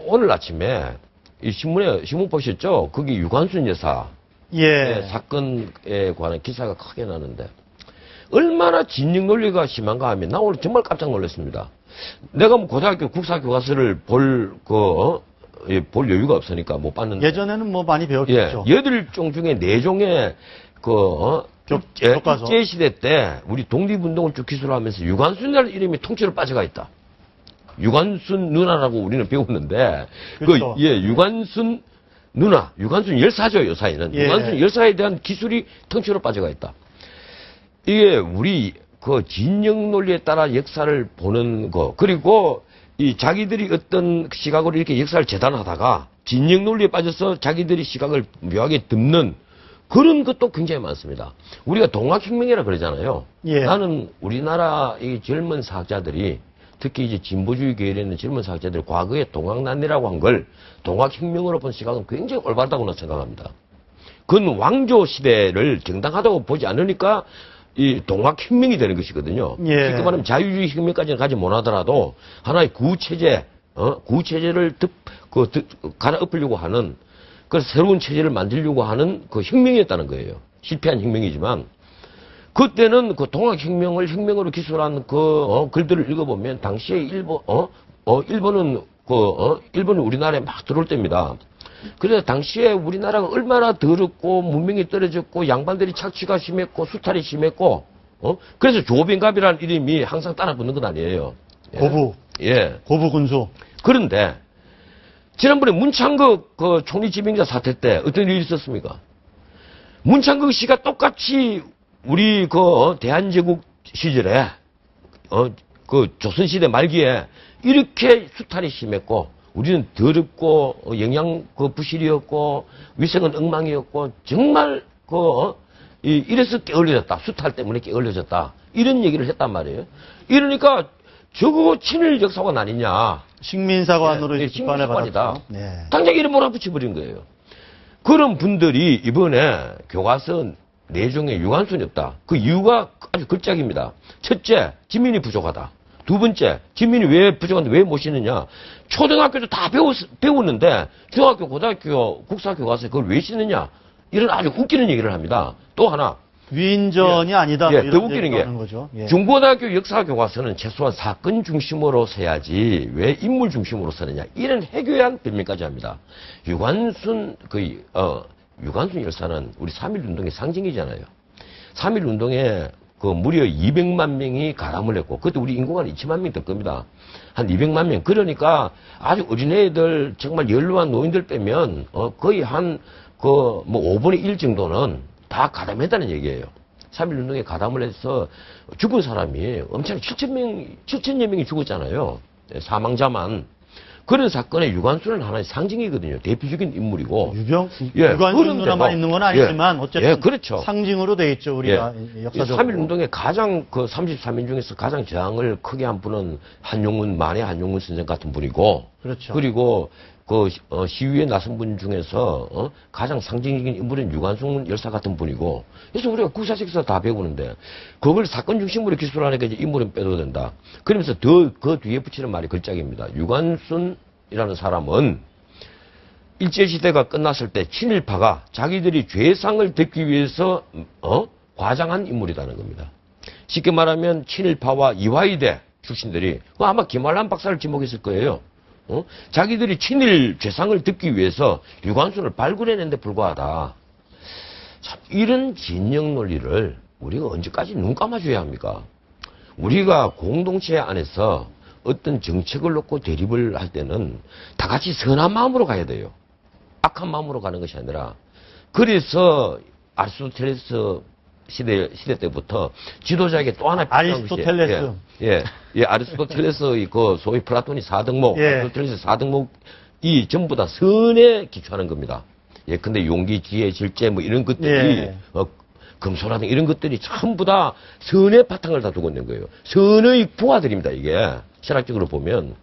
오늘 아침에 이 신문 보셨죠? 거기 유관순 여사 예. 사건에 관한 기사가 크게 나는데 얼마나 진영 논리가 심한가 하면 나 오늘 정말 깜짝 놀랐습니다. 내가 뭐 고등학교 국사 교과서를 볼 여유가 없으니까 못 봤는데 예전에는 뭐 많이 배웠겠죠. 8종 중에 4종의 교과서. 일제시대 때 우리 독립운동을 쭉 기술하면서 유관순이라는 이름이 통째로 빠져가 있다. 유관순 누나라고 우리는 배웠는데, 그렇죠. 유관순 누나, 유관순 열사죠, 여사에는. 예. 유관순 열사에 대한 기술이 통째로 빠져가 있다. 이게 우리 진영 논리에 따라 역사를 보는 거, 그리고 자기들이 어떤 시각으로 이렇게 역사를 재단하다가 진영 논리에 빠져서 자기들이 시각을 묘하게 덮는 그런 것도 굉장히 많습니다. 우리가 동학혁명이라 그러잖아요. 예. 나는 우리나라 이 젊은 사학자들이 특히 이제 진보주의 계열에 있는 젊은 사학자들이 과거에 동학난이라고 한 걸 동학혁명으로 본 시각은 굉장히 올바르다고 생각합니다. 그건 왕조 시대를 정당하다고 보지 않으니까 이 동학혁명이 되는 것이거든요. 예. 쉽게 말하면 자유주의 혁명까지는 가지 못하더라도 하나의 구체제를 갈아엎으려고 하는 그 새로운 체제를 만들려고 하는 그 혁명이었다는 거예요. 실패한 혁명이지만 그때는 그 동학혁명을 혁명으로 기술한 글들을 읽어보면 당시에 일본은 우리나라에 막 들어올 때입니다. 그래서 당시에 우리나라가 얼마나 더럽고 문명이 떨어졌고 양반들이 착취가 심했고 수탈이 심했고 그래서 조빈갑이라는 이름이 항상 따라 붙는 건 아니에요. 예. 고부. 예. 고부 군수. 그런데 지난번에 문창극 총리 지명자 사태 때 어떤 일이 있었습니까? 문창극 씨가 똑같이 우리 대한제국 시절에 조선시대 말기에 이렇게 수탈이 심했고 우리는 더럽고 영양 부실이었고 위생은 엉망이었고 정말 이래서 게을러졌다. 수탈 때문에 게을러졌다. 이런 얘기를 했단 말이에요. 이러니까 저거 친일 역사관 아니냐. 식민사관으로 식민사관이다. 네. 당장 이름 몰아붙여버린 거예요. 그런 분들이 이번에 교과서 4종에 유관순이 없다. 그 이유가 아주 걸작입니다. 첫째, 지민이 부족하다. 두 번째, 지민이 왜 부족한데 왜 못 씻느냐. 초등학교도 다 배웠는데 중학교, 고등학교, 국사교과서에 그걸 왜 씻느냐. 이런 아주 웃기는 얘기를 합니다. 또 하나. 위인전이 아니다. 예, 더 웃기는 게 거죠. 예. 중고등학교 역사교과서는 최소한 사건 중심으로 써야지 왜 인물 중심으로 쓰느냐. 이런 해교양 변명까지 합니다. 유관순 열사는 우리 3.1운동의 상징이잖아요. 3.1운동에 무려 200만 명이 가담을 했고, 그때 우리 인구가 한 2천만 명 될 겁니다. 한 200만 명. 그러니까 아주 어린애들, 정말 연로한 노인들 빼면, 거의 5분의 1 정도는 다 가담했다는 얘기예요. 3.1운동에 가담을 해서 죽은 사람이 엄청 7천여 명이 죽었잖아요. 사망자만. 그런 사건의 유관순은 하나의 상징이거든요. 대표적인 인물이고. 유관순 누나만 있는 건 아니지만 어쨌든 그렇죠. 상징으로 돼 있죠. 우리가 역사적으로. 3.1운동의 가장 33인 중에서 가장 저항을 크게 한 분은 만해 한용운 선생 같은 분이고. 그렇죠. 그리고 시위에 나선 분 중에서 가장 상징적인 인물은 유관순 열사 같은 분이고. 그래서 우리가 국사책에서 다 배우는데 그걸 사건 중심으로 기술하니까 이제 인물은 빼도 된다. 그러면서 그 뒤에 붙이는 말이 걸작입니다. 유관순이라는 사람은 일제시대가 끝났을 때 친일파가 자기들이 죄상을 덮기 위해서 과장한 인물이라는 겁니다. 쉽게 말하면 친일파와 이화여대 출신들이 아마 김환란 박사를 지목했을 거예요. 자기들이 친일 죄상을 덮기 위해서 유관순을 발굴해낸 데 불과하다. 참, 이런 진영 논리를 우리가 언제까지 눈 감아줘야 합니까? 우리가 공동체 안에서 어떤 정책을 놓고 대립을 할 때는 다 같이 선한 마음으로 가야 돼요. 악한 마음으로 가는 것이 아니라. 그래서 아리스토텔레스 시대 때부터 지도자에게 또 하나 필요한 것이 아리스토텔레스의 소위 플라톤이 4등목, 아리스토텔레스 4등목이 전부 다 선에 기초하는 겁니다. 근데 용기, 지혜, 질제 이런 것들이 금소라 등 이런 것들이 전부 다 선의 바탕을 다 두고 있는 거예요. 선의 부하들입니다. 이게 신학적으로 보면.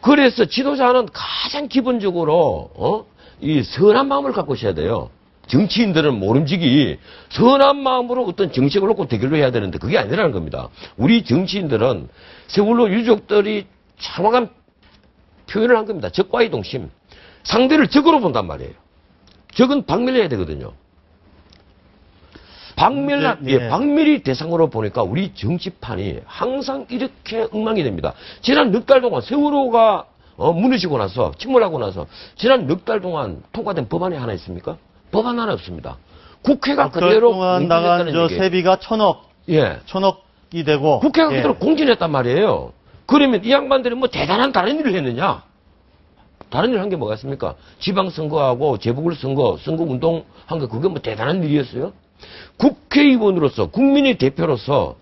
그래서 지도자는 가장 기본적으로 이 선한 마음을 갖고 있어야 돼요. 정치인들은 모름지기 선한 마음으로 어떤 정책을 놓고 대결을 해야 되는데 그게 아니라는 겁니다. 우리 정치인들은 세월호 유족들이 장황한 표현을 한 겁니다. 적과의 동심. 상대를 적으로 본단 말이에요. 적은 박멸해야 되거든요. 박멸이 대상으로 보니까 우리 정치판이 항상 이렇게 엉망이 됩니다. 지난 넉 달 동안 세월호가 무너지고 나서, 침몰하고 나서, 지난 넉 달 동안 통과된 법안이 하나 있습니까? 법안 하나 없습니다. 국회가 그대로 동안 나간 저 세비가 1,000억, 예, 1,000억이 되고 국회가 그대로 공진했단 말이에요. 그러면 이 양반들이 뭐 대단한 다른 일을 했느냐? 다른 일 한 게 뭐가 있습니까? 지방선거하고 재보궐선거, 선거운동 한 게 그게 뭐 대단한 일이었어요? 국회의원으로서, 국민의 대표로서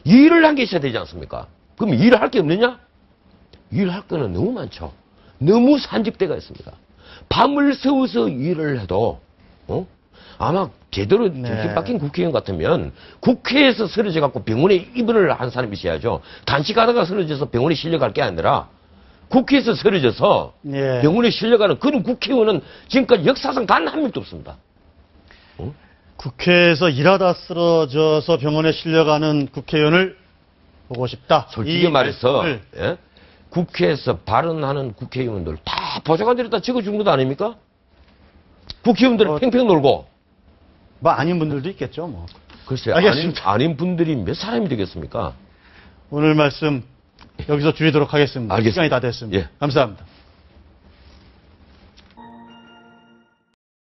일을 한 게 있어야 되지 않습니까? 그럼 일을 할 게 없느냐? 일을 할 거는 너무 많죠. 너무 산적대가 있습니다. 밤을 새워서 일을 해도, 아마 제대로 정신 박힌 국회의원 같으면 국회에서 쓰러져 갖고 병원에 입원을 한 사람이 있어야죠. 단식하다가 쓰러져서 병원에 실려갈 게 아니라 국회에서 쓰러져서 병원에 실려가는 그런 국회의원은 지금까지 역사상 단 한 명도 없습니다. 국회에서 일하다 쓰러져서 병원에 실려가는 국회의원을 보고 싶다. 솔직히 말해서 예? 국회에서 발언하는 국회의원들 다 보좌관들이 다 적어준 것 아닙니까? 국회의원들은 팽팽 놀고. 뭐 아닌 분들도 있겠죠. 뭐. 글쎄요. 아닌 분들이 몇 사람이 되겠습니까? 오늘 말씀 여기서 줄이도록 하겠습니다. 알겠습니다. 시간이 다 됐습니다. 예. 감사합니다.